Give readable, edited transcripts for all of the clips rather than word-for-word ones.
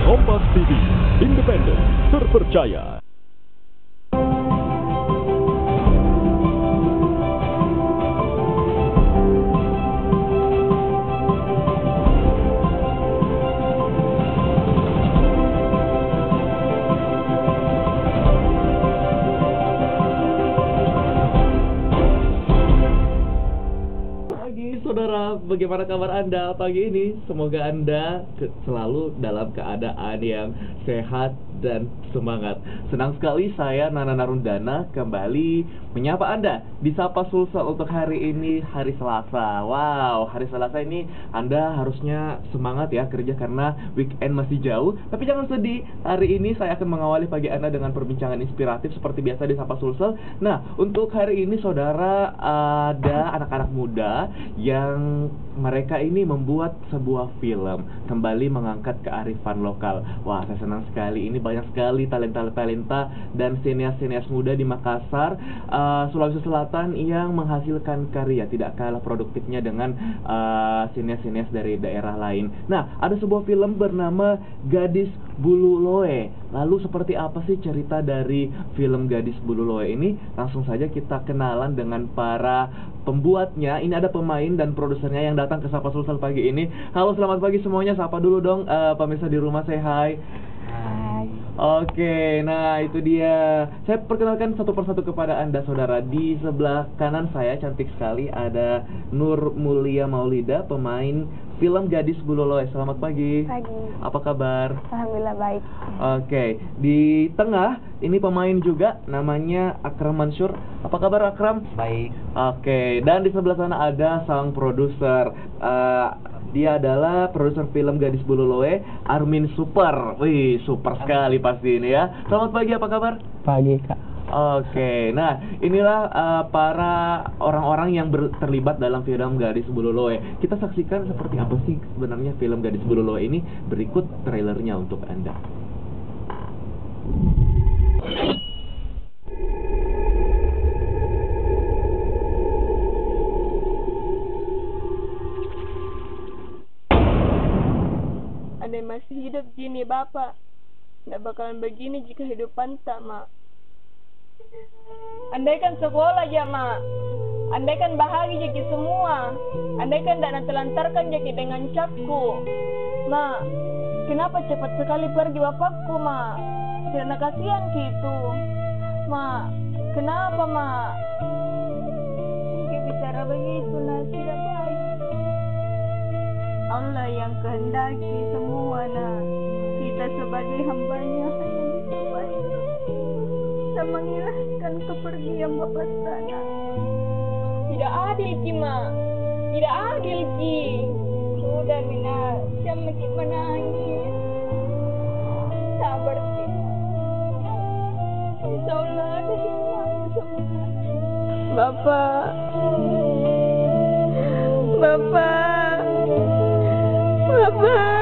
Kompas TV, independen, terpercaya. Saudara, bagaimana kabar Anda pagi ini? Semoga Anda selalu dalam keadaan yang sehat dan semangat. Senang sekali saya Nana Narundana kembali menyapa Anda di Sapa Sulsel untuk hari ini, hari Selasa. Wow, hari Selasa ini Anda harusnya semangat ya kerja karena weekend masih jauh. Tapi jangan sedih, hari ini saya akan mengawali pagi Anda dengan perbincangan inspiratif seperti biasa di Sapa Sulsel. Nah, untuk hari ini saudara, ada anak-anak muda yang mereka ini membuat sebuah film kembali mengangkat kearifan lokal. Wah, saya senang sekali. Ini banyak sekali talenta-talenta dan sinias-sinias muda di Makassar, Sulawesi Selatan yang menghasilkan karya tidak kalah produktifnya dengan sinias-sinias dari daerah lain. Nah, ada sebuah film bernama Gadis Bulu Loe. Lalu seperti apa sih cerita dari film Gadis Bulu Loe ini? Langsung saja kita kenalan dengan para pembuatnya. Ini ada pemain dan produsernya yang datang ke Sapa Sulsel pagi ini. Halo, selamat pagi semuanya. Sapa dulu dong pemirsa di rumah, say hi. Hai. Oke, nah itu dia. Saya perkenalkan satu persatu kepada Anda saudara. Di sebelah kanan saya cantik sekali ada Nur Mulia Maulida, pemain film Gadis Bulu Loe. Selamat pagi. Pagi. Apa kabar? Alhamdulillah baik. Oke, di tengah ini pemain juga namanya Akram Mansur. Apa kabar Akram? Baik. Oke, dan di sebelah sana ada sang produser. Dia adalah produser film Gadis Bulu Loe, Armin Super. Wih, super sekali pasti ini ya. Selamat pagi, apa kabar? Pagi, Kak. Oke, nah inilah para orang-orang yang terlibat dalam film Gadis Bulu Loe. Kita saksikan seperti apa sih sebenarnya film Gadis Bulu Loe ini. Berikut trailernya untuk Anda. Andai masih hidup gini Bapak, nggak bakalan begini jika hidupan tak, Mak. Andaikan sekolah aja, Mak. Andaikan bahagia jadi semua. Andaikan tak telantarkan jadi dengan capku. Mak, kenapa cepat sekali pergi bapakku, Mak? Karena kasihan gitu. Mak, kenapa, Mak? Jika bicara begitu, nah tidak baik. Allah yang kehendaki semua, nah. Kita sebagai hambanya hanya bisa bantu dan mengikhlaskan kepergian Bapak sana. Tidak adil, Ki, Mak. Tidak adil, Ki. Sudah, Mina. Jangan makin menangis. Sabar, Ki. Insya Allah ada hikmahnya semua. Bapak. Bapak. Bapak.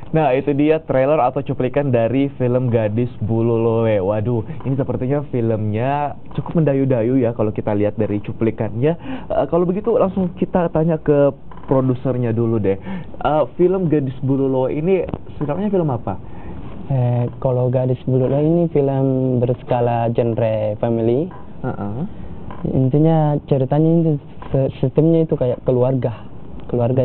Nah, itu dia trailer atau cuplikan dari film Gadis Bulu Loe. Waduh, ini sepertinya filmnya cukup mendayu-dayu ya kalau kita lihat dari cuplikannya. Kalau begitu langsung kita tanya ke produsernya dulu deh. Film Gadis Bulu Loe ini sebenarnya film apa? Kalau Gadis Bulu Loe ini film berskala genre family. Intinya ceritanya itu sistemnya itu kayak keluarga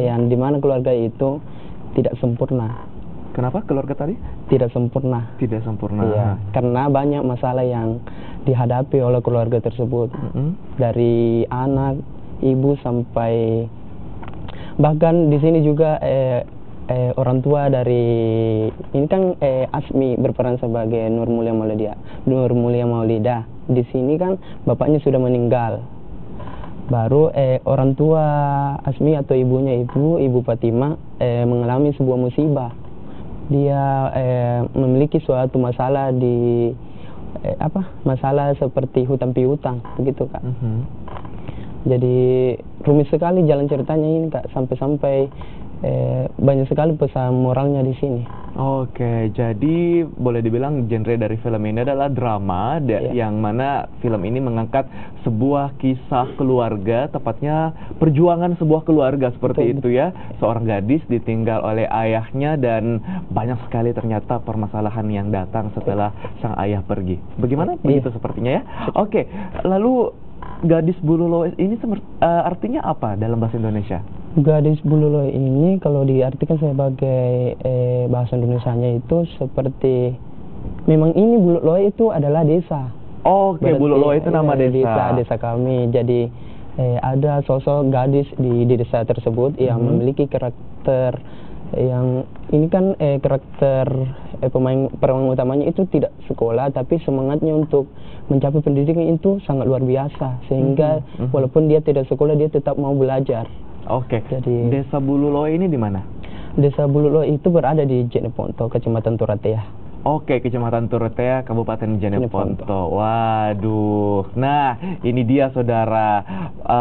yang dimana keluarga itu tidak sempurna. Kenapa keluarga tadi? Tidak sempurna. Tidak sempurna. Iya, karena banyak masalah yang dihadapi oleh keluarga tersebut. Dari anak, ibu sampai bahkan di sini juga orang tua dari ini kan Asmi berperan sebagai Nur Mulia Maulida. Di sini kan bapaknya sudah meninggal. Baru orang tua Asmi atau ibunya Ibu Fatima mengalami sebuah musibah. Dia memiliki suatu masalah di masalah seperti hutang piutang begitu, Kak. Jadi rumit sekali jalan ceritanya ini, Kak, sampai banyak sekali pesan moralnya di sini. Oke, jadi boleh dibilang genre dari film ini adalah drama, yang mana film ini mengangkat sebuah kisah keluarga, tepatnya perjuangan sebuah keluarga seperti itu ya. Seorang gadis ditinggal oleh ayahnya dan banyak sekali ternyata permasalahan yang datang setelah sang ayah pergi. Bagaimana? Begitu sepertinya ya. Oke, lalu Gadis Bulu Loe ini artinya apa dalam bahasa Indonesia? Gadis Bulu Loe ini kalau diartikan sebagai bahasa Indonesianya itu seperti, memang ini Bulu Loe itu adalah desa. Oke, Bulu Loe itu nama desa. Desa kami. Jadi ada sosok gadis di desa tersebut yang memiliki karakter yang ini kan karakter peran utamanya itu tidak sekolah, tapi semangatnya untuk mencapai pendidikan itu sangat luar biasa, sehingga walaupun dia tidak sekolah dia tetap mau belajar. Oke. Jadi Desa Bulu Loe ini di mana? Desa Bulu Loe itu berada di Jeneponto, Kecamatan Turatea. Oke, Kecamatan Turatea, Kabupaten Jeneponto. Waduh. Nah, ini dia saudara,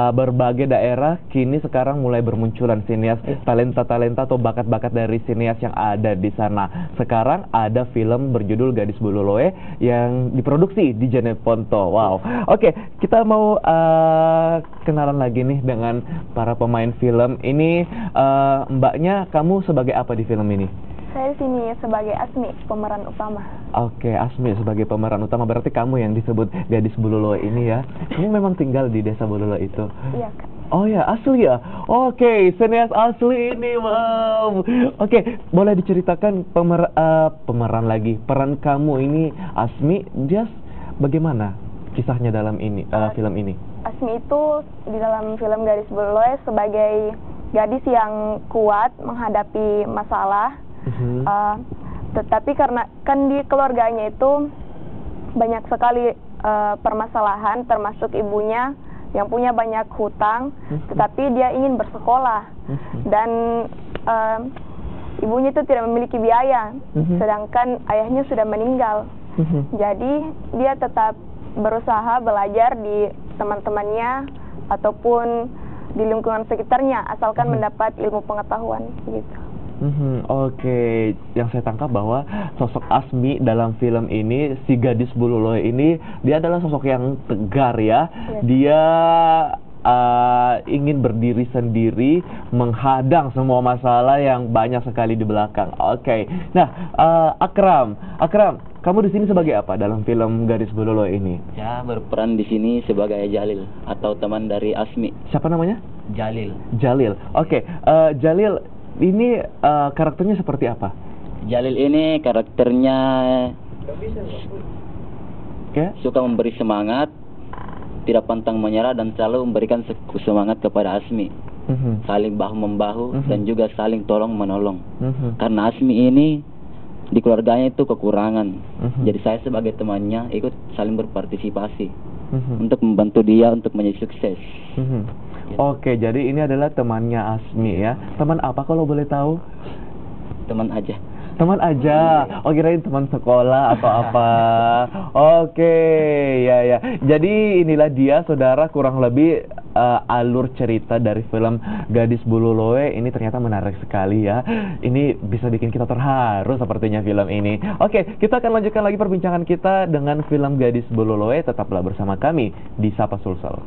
berbagai daerah kini sekarang mulai bermunculan sinias, talenta-talenta atau bakat-bakat dari sinias yang ada di sana. Sekarang ada film berjudul Gadis Bulu Loe yang diproduksi di Jeneponto. Wow. Oke, kita mau kenalan lagi nih dengan para pemain film ini. Mbaknya, kamu sebagai apa di film ini? Saya di sini sebagai Asmi, pemeran utama. Oke, Asmi sebagai pemeran utama. Berarti kamu yang disebut Gadis Bulu Loe ini ya. Kamu memang tinggal di Desa Bulu Loe itu? Iya, Kak. Oh ya, asli ya? Oke, sinias asli ini, wow. Oke, boleh diceritakan pemeran lagi, peran kamu ini, Asmi, dia bagaimana kisahnya dalam ini film ini? Asmi itu di dalam film Gadis Bulu Loe sebagai gadis yang kuat menghadapi masalah. Tetapi karena kan di keluarganya itu banyak sekali permasalahan, termasuk ibunya yang punya banyak hutang, tetapi dia ingin bersekolah dan ibunya itu tidak memiliki biaya, sedangkan ayahnya sudah meninggal. Jadi dia tetap berusaha belajar di teman-temannya ataupun di lingkungan sekitarnya, asalkan mendapat ilmu pengetahuan gitu. Oke, yang saya tangkap bahwa sosok Asmi dalam film ini, si Gadis Bulu Loe ini, dia adalah sosok yang tegar ya. Dia ingin berdiri sendiri, menghadang semua masalah yang banyak sekali di belakang. Oke, nah Akram, kamu di sini sebagai apa dalam film Gadis Bulu Loe ini? Ya, berperan di sini sebagai Jalil atau teman dari Asmi. Siapa namanya? Jalil. Oke, Jalil ini karakternya seperti apa? Jalil ini karakternya suka memberi semangat, tidak pantang menyerah, dan selalu memberikan semangat kepada Asmi. Saling bahu-membahu dan juga saling tolong-menolong. Karena Asmi ini di keluarganya itu kekurangan. Jadi saya sebagai temannya ikut saling berpartisipasi untuk membantu dia untuk menjadi sukses. Oke, jadi ini adalah temannya Asmi ya. Teman apa kalau boleh tahu? Teman aja. Teman aja. Oh, kirain teman sekolah atau apa. Oke, ya. Jadi inilah dia saudara, kurang lebih alur cerita dari film Gadis Bulu Loe ini ternyata menarik sekali ya. Ini bisa bikin kita terharu sepertinya film ini. Oke, kita akan lanjutkan lagi perbincangan kita dengan film Gadis Bulu Loe. Tetaplah bersama kami di Sapa Sulsel.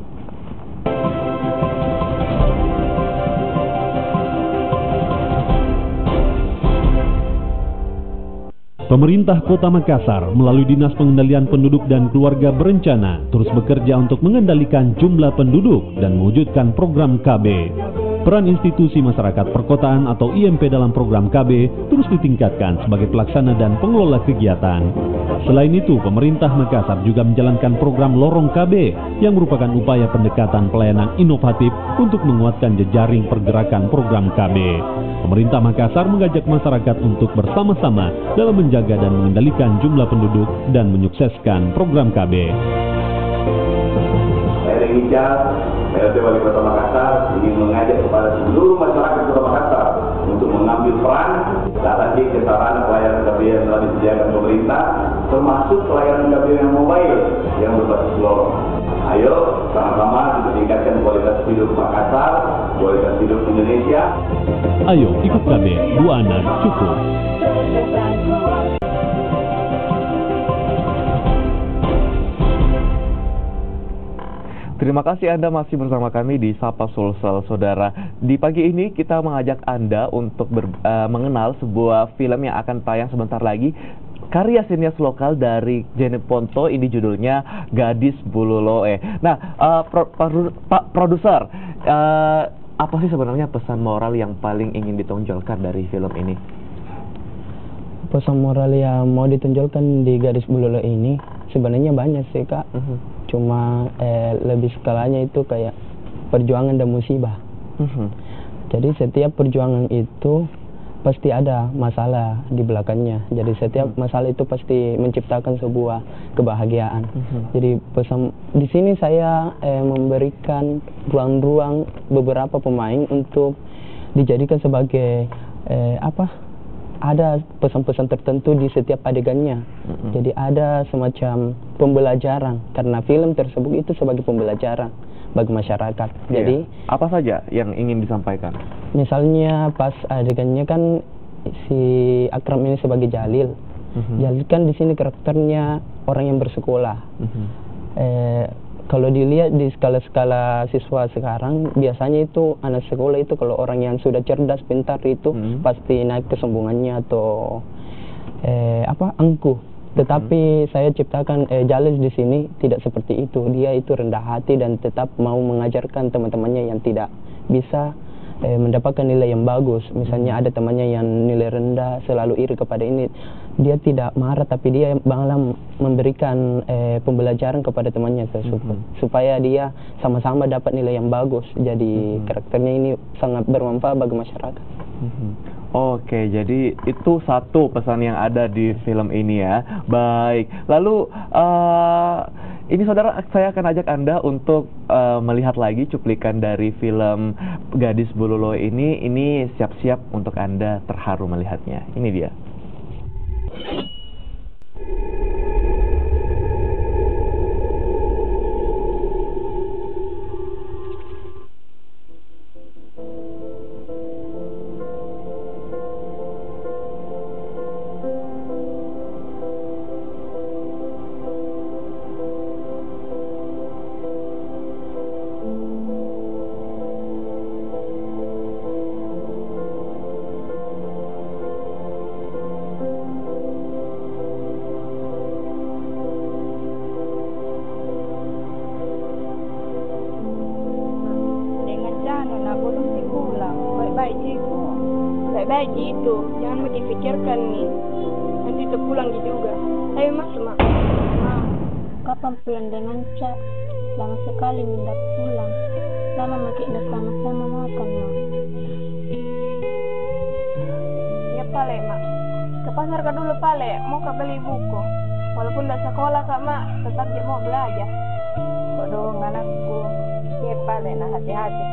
Pemerintah Kota Makassar melalui Dinas Pengendalian Penduduk dan Keluarga berencana terus bekerja untuk mengendalikan jumlah penduduk dan mewujudkan program KB. Peran institusi masyarakat perkotaan atau IMP dalam program KB terus ditingkatkan sebagai pelaksana dan pengelola kegiatan. Selain itu, pemerintah Makassar juga menjalankan program Lorong KB yang merupakan upaya pendekatan pelayanan inovatif untuk menguatkan jejaring pergerakan program KB. Pemerintah Makassar mengajak masyarakat untuk bersama-sama dalam menjaga dan mengendalikan jumlah penduduk dan menyukseskan program KB. Saya Rijal, PLT Wali Kota Makassar ingin mengajak kepada seluruh masyarakat Kota Makassar untuk mengambil peran atas kesalahan pelayanan KBR yang telah disediakan pemerintah, termasuk pelayanan KBR yang mobile yang berbasis lorong. Ayo sama-sama meningkatkan kualitas hidup Makassar, kualitas hidup Indonesia. Ayo ikut KB, 2 anak cukup. Terima kasih Anda masih bersama kami di Sapa Sulsel, Saudara. Di pagi ini kita mengajak Anda untuk mengenal sebuah film yang akan tayang sebentar lagi. Karya sinias lokal dari Jenny Ponto, ini judulnya Gadis Bulu Loe. Nah, Pak Produser, apa sih sebenarnya pesan moral yang paling ingin ditonjolkan dari film ini? Pesan moral yang mau ditonjolkan di Gadis Bulu Loe ini sebenarnya banyak sih, Kak. Cuma lebih skalanya itu kayak perjuangan dan musibah. Jadi setiap perjuangan itu pasti ada masalah di belakangnya. Jadi setiap masalah itu pasti menciptakan sebuah kebahagiaan. Jadi pesan di sini saya memberikan ruang-ruang beberapa pemain untuk dijadikan sebagai ada pesan-pesan tertentu di setiap adegannya. Jadi ada semacam pembelajaran karena film tersebut itu sebagai pembelajaran bagi masyarakat. Jadi apa saja yang ingin disampaikan? Misalnya pas adegannya kan si Akram ini sebagai Jalil. Jalil kan di sini karakternya orang yang bersekolah. Kalau dilihat di skala-skala siswa sekarang, biasanya itu anak sekolah itu kalau orang yang sudah cerdas, pintar itu pasti naik kesombongannya atau angkuh. Tetapi saya ciptakan Jalil di sini tidak seperti itu. Dia itu rendah hati dan tetap mau mengajarkan teman-temannya yang tidak bisa mendapatkan nilai yang bagus. Misalnya ada temannya yang nilai rendah, selalu iri kepada ini. Dia tidak marah, tapi dia malah memberikan pembelajaran kepada temannya tersebut, supaya dia sama-sama dapat nilai yang bagus. Jadi karakternya ini sangat bermanfaat bagi masyarakat. Oke, jadi itu satu pesan yang ada di film ini ya. Baik, lalu ini saudara, saya akan ajak Anda untuk melihat lagi cuplikan dari film Gadis Bulu Loe ini. Ini siap-siap untuk Anda terharu melihatnya. Ini dia. Baik itu, jangan mau dipikirkan nih. Nanti terpulang juga. Ayo masuk, Mak. Kapan pulang dengan Cak? Lama sekali minta pulang. Lama makin sama-sama makan, Mak. Ya Pale, Mak. Ke pasar ke dulu Pale, mau ke beli buku. Walaupun udah sekolah Kak, Mak, tetap dia mau belajar. Kok dong anakku. Ya Pale, nah hati-hati.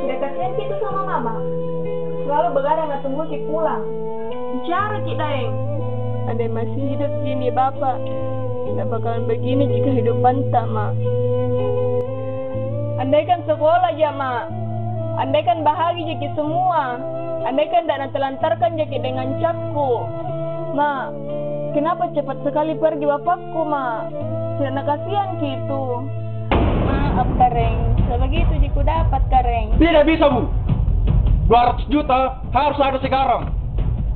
Tidak kasihan gitu sama mama. Selalu begadang nggak tunggu si pulang. Bicara Cik Daeng. Ada masih hidup gini bapak. Tidak bakalan begini jika hidup tak Mak. Andaikan sekolah aja Mak. Andaikan bahagia jadi semua. Andaikan tidak nantelantarkan jadi dengan Capku. Mak, kenapa cepat sekali pergi bapakku Mak? Tidak kasihan gitu. Maaf Kareng, sebegitu jiku dapat Kareng. Tidak bisa Bu, 200 juta harus ada sekarang.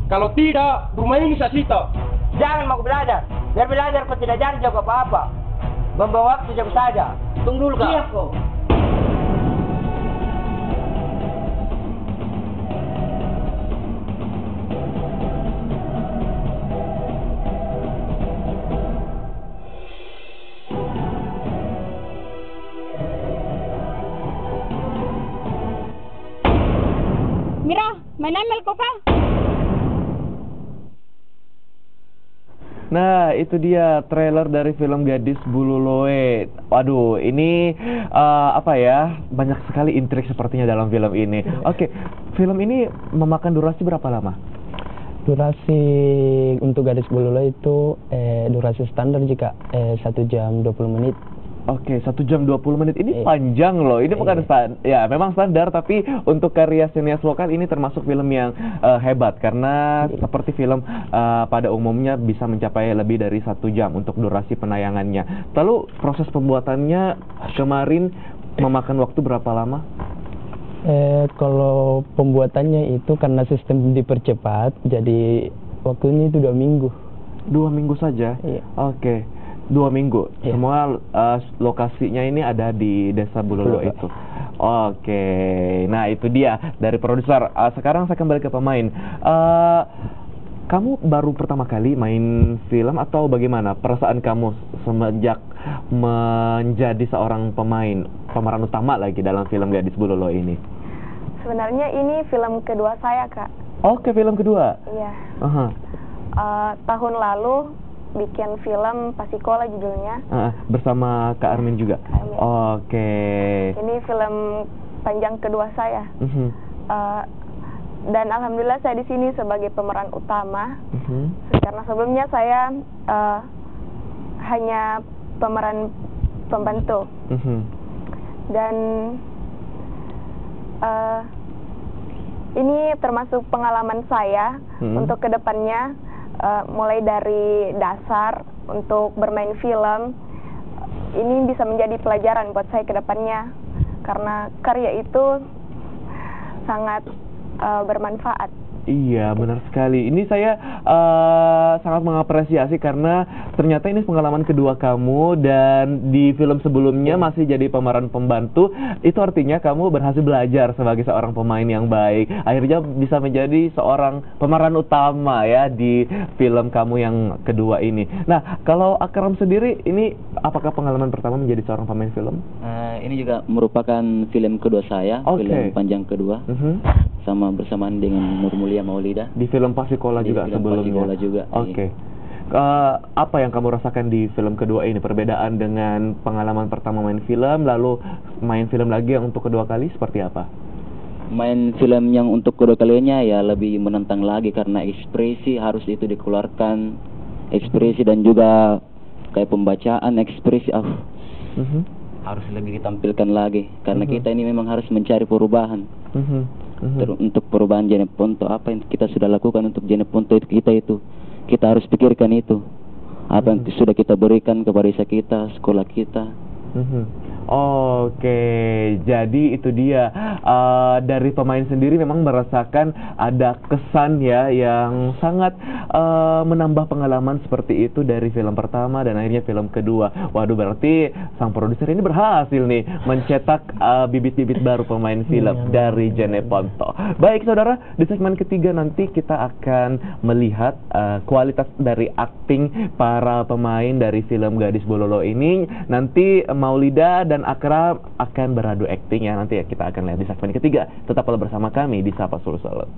Kalau tidak, rumah ini saya sita. Jangan mau belajar, biar belajar kok tidak jadi jago apa-apa. Membawa waktu jago saja. Tunggu dulu Kak. Siap kok. Mira, main ML kok Kak? Nah, itu dia trailer dari film Gadis Bululoi. Waduh, ini apa ya? Banyak sekali intrik sepertinya dalam film ini. Oke, film ini memakan durasi berapa lama? Durasi untuk Gadis Bululoi itu durasi standar jika 1 jam 20 menit. Oke, 1 jam 20 menit ini panjang loh. Ini bukan ya memang standar, tapi untuk karya sinias lokal ini termasuk film yang hebat karena seperti film pada umumnya bisa mencapai lebih dari 1 jam untuk durasi penayangannya. Lalu proses pembuatannya kemarin memakan waktu berapa lama? Kalau pembuatannya itu karena sistem dipercepat, jadi waktunya itu 2 minggu. 2 minggu saja? Iya. Oke. 2 minggu. Iya. Semua lokasinya ini ada di Desa Bululoi itu. Oke. Nah, itu dia dari produser. Sekarang saya kembali ke pemain. Kamu baru pertama kali main film atau bagaimana perasaan kamu semenjak menjadi seorang pemeran utama lagi dalam film Gadis Bululoi ini? Sebenarnya ini film kedua saya, Kak. Oke, film kedua? Iya. Tahun lalu bikin film Pasikola judulnya. Bersama Kak Armin juga? Armin. Oke. Ini film panjang kedua saya. Dan alhamdulillah saya di sini sebagai pemeran utama. Karena sebelumnya saya hanya pemeran pembantu. Dan ini termasuk pengalaman saya untuk kedepannya. Mulai dari dasar untuk bermain film, ini bisa menjadi pelajaran buat saya ke depannya karena karya itu sangat bermanfaat. Iya, benar sekali. Ini saya sangat mengapresiasi karena ternyata ini pengalaman kedua kamu dan di film sebelumnya masih jadi pemeran pembantu. Itu artinya kamu berhasil belajar sebagai seorang pemain yang baik. Akhirnya bisa menjadi seorang pemeran utama ya di film kamu yang kedua ini. Nah, kalau Akram sendiri, ini apakah pengalaman pertama menjadi seorang pemain film? Ini juga merupakan film kedua saya, film panjang kedua. Sama bersamaan dengan Nur Mulia Maulida. Di film Pasikola juga sebelumnya. Pasikola juga. Oke. Apa yang kamu rasakan di film kedua ini? Perbedaan dengan pengalaman pertama main film, lalu main film lagi yang untuk kedua kali seperti apa? Main film yang untuk kedua kalinya ya lebih menantang lagi karena ekspresi harus itu dikeluarkan, ekspresi dan juga kayak pembacaan ekspresi harus lebih ditampilkan lagi karena kita ini memang harus mencari perubahan. Untuk perubahan Jeneponto, apa yang kita sudah lakukan untuk Jeneponto kita harus pikirkan itu apa yang sudah kita berikan kepada desa kita, sekolah kita. Oke, jadi itu dia dari pemain sendiri memang merasakan ada kesan ya yang sangat menambah pengalaman seperti itu dari film pertama dan akhirnya film kedua. Waduh, berarti sang produser ini berhasil nih mencetak bibit-bibit baru pemain film dari Jeneponto. Baik saudara, di segmen ketiga nanti kita akan melihat kualitas dari akting para pemain dari film Gadis Bululoi ini. Nanti Maulida dan Akram akan beradu akting ya, nanti kita akan lihat di segmen ketiga. Tetaplah bersama kami di Sapa Sulsel.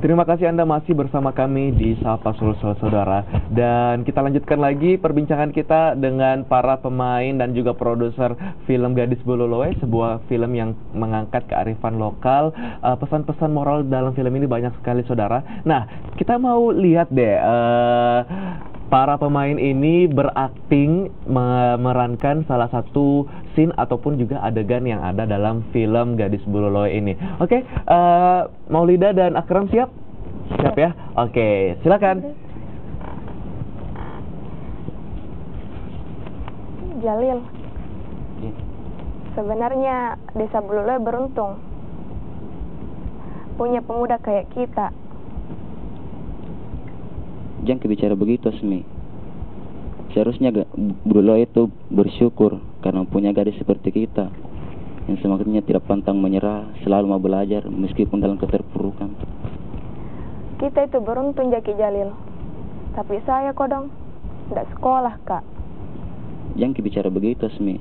Terima kasih Anda masih bersama kami di Sapa Sulsel Saudara. Dan kita lanjutkan lagi perbincangan kita dengan para pemain dan juga produser film Gadis Bololoe, sebuah film yang mengangkat kearifan lokal. Pesan-pesan moral dalam film ini banyak sekali saudara. Nah, kita mau lihat deh para pemain ini berakting memerankan salah satu scene ataupun juga adegan yang ada dalam film Gadis Bololoe ini. Oke, Maulida dan Akram siap? Siap ya? Oke, silakan. Jalil, sebenarnya Desa Bololoe beruntung punya pemuda kayak kita. Jangan bicara begitu, Asmi. Seharusnya Bololoe itu bersyukur karena punya gadis seperti kita yang semangatnya tidak pantang menyerah, selalu mau belajar meskipun dalam keterpurukan. Kita itu beruntung, Jaki Jalil. Tapi saya kodong tidak sekolah, Kak. Jangan bicara begitu, Asmi.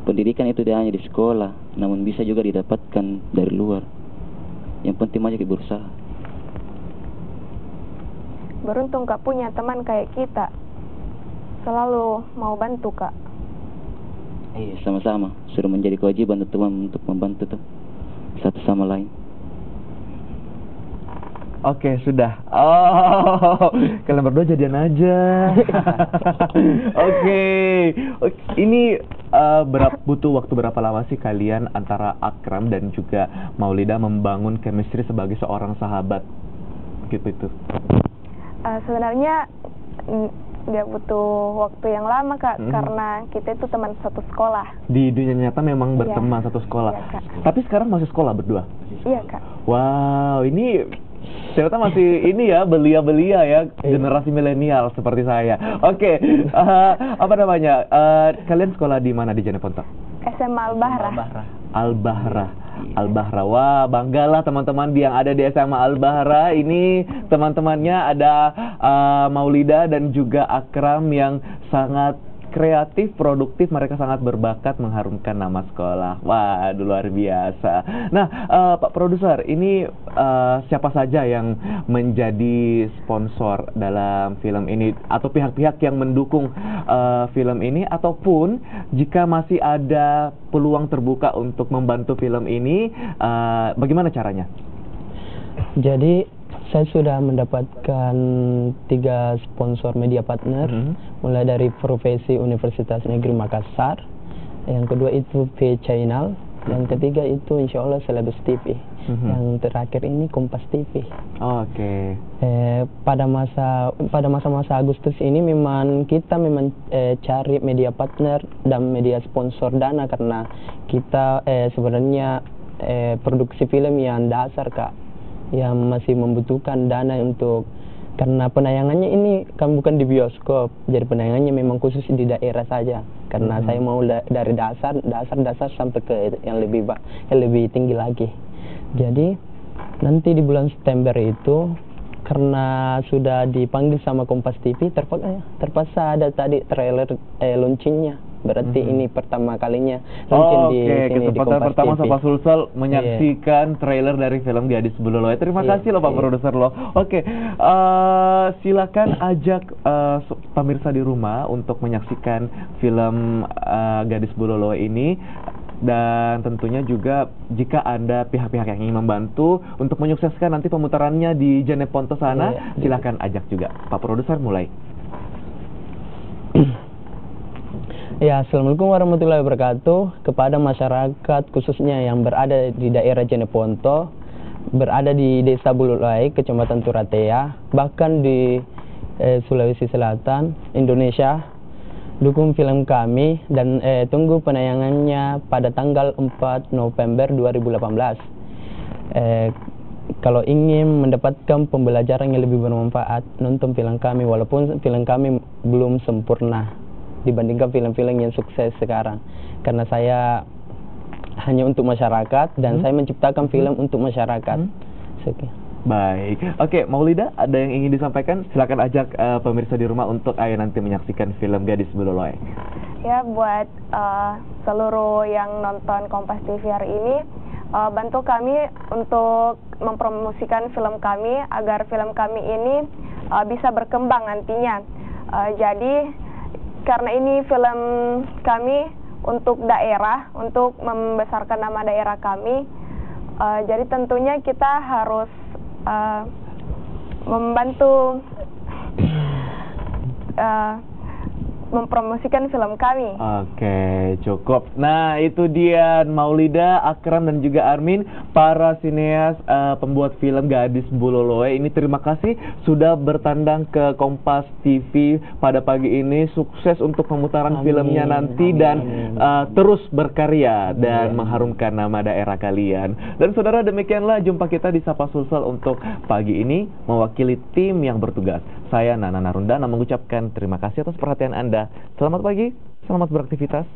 Pendidikan itu tidak hanya di sekolah, namun bisa juga didapatkan dari luar. Yang penting aja berusaha. Beruntung Kak punya teman kayak kita. Selalu mau bantu, Kak. Iya, sama-sama. Sudah menjadi kewajiban teman untuk membantu tuh satu sama lain. Oke, sudah. Oh, kalian berdua jadian aja. Oke. Ini butuh waktu berapa lama sih kalian antara Akram dan juga Maulida membangun chemistry sebagai seorang sahabat? Gitu itu. Sebenarnya nggak butuh waktu yang lama, Kak, karena kita itu teman satu sekolah. Di dunia nyata memang berteman satu sekolah. Iya, Kak. Tapi sekarang masih sekolah berdua? Iya, Kak. Wow, ini ternyata masih ini ya, belia-belia ya, generasi milenial seperti saya. Oke, apa namanya? Kalian sekolah di mana di Jeneponto? SMA Al-Bahra. Al-Bahra. Al-Bahra. Wah, banggalah teman-teman yang ada di SMA Al-Bahra. Ini teman-temannya ada Maulida dan juga Akram yang sangat kreatif, produktif, mereka sangat berbakat mengharumkan nama sekolah. Wah, luar biasa. Nah, Pak Produser, ini siapa saja yang menjadi sponsor dalam film ini atau pihak-pihak yang mendukung film ini, ataupun jika masih ada peluang terbuka untuk membantu film ini, bagaimana caranya? Jadi saya sudah mendapatkan 3 sponsor media partner, mulai dari Profesi Universitas Negeri Makassar, yang kedua itu V Channel, yang ketiga itu insya Allah Celebes TV, yang terakhir ini Kompas TV. Oke. Pada masa Agustus ini kita cari media partner dan media sponsor dana karena kita sebenarnya produksi film yang dasar, Kak, yang masih membutuhkan dana untuk, karena penayangannya ini kan bukan di bioskop, jadi penayangannya memang khusus di daerah saja, karena saya mau dari dasar sampai ke yang lebih tinggi lagi. Jadi nanti di bulan September itu, karena sudah dipanggil sama Kompas TV, terpaksa ada tadi trailer launchingnya. Berarti ini pertama kalinya launching di sini, di Kompas pertama TV. Sapa Sulsel menyaksikan trailer dari film Gadis Bololoe. Terima kasih loh Pak Produser loh. Oke, silakan ajak pemirsa di rumah untuk menyaksikan film Gadis Bololoe ini. Dan tentunya juga jika ada pihak-pihak yang ingin membantu untuk menyukseskan nanti pemutarannya di Jeneponto sana, silakan ajak juga. Pak Produser mulai. Ya, Assalamualaikum warahmatullahi wabarakatuh. Kepada masyarakat khususnya yang berada di daerah Jeneponto, berada di Desa Bololoe, Kecamatan Turatea, bahkan di Sulawesi Selatan, Indonesia, dukung film kami dan tunggu penayangannya pada tanggal 4 November 2018. Kalau ingin mendapatkan pembelajaran yang lebih bermanfaat, nonton film kami, walaupun film kami belum sempurna dibandingkan film-film yang sukses sekarang, karena saya hanya untuk masyarakat dan saya menciptakan film untuk masyarakat. Baik, oke, Maulida, ada yang ingin disampaikan? Silakan ajak pemirsa di rumah untuk nanti menyaksikan film Gadis Bololoe. Ya, buat seluruh yang nonton Kompas TV hari ini, bantu kami untuk mempromosikan film kami agar film kami ini bisa berkembang nantinya. Jadi karena ini film kami untuk daerah, untuk membesarkan nama daerah kami, jadi tentunya kita harus membantu mempromosikan film kami. Oke, cukup. Nah, itu dia Maulida, Akram, dan juga Armin, para sineas pembuat film Gadis Buloloe. Ini terima kasih sudah bertandang ke Kompas TV pada pagi ini. Sukses untuk pemutaran filmnya nanti dan terus berkarya dan mengharumkan nama daerah kalian. Dan saudara, demikianlah jumpa kita di Sapa Sulsel untuk pagi ini mewakili tim yang bertugas. Saya Nana Narundana mengucapkan terima kasih atas perhatian Anda. Selamat pagi, selamat beraktivitas.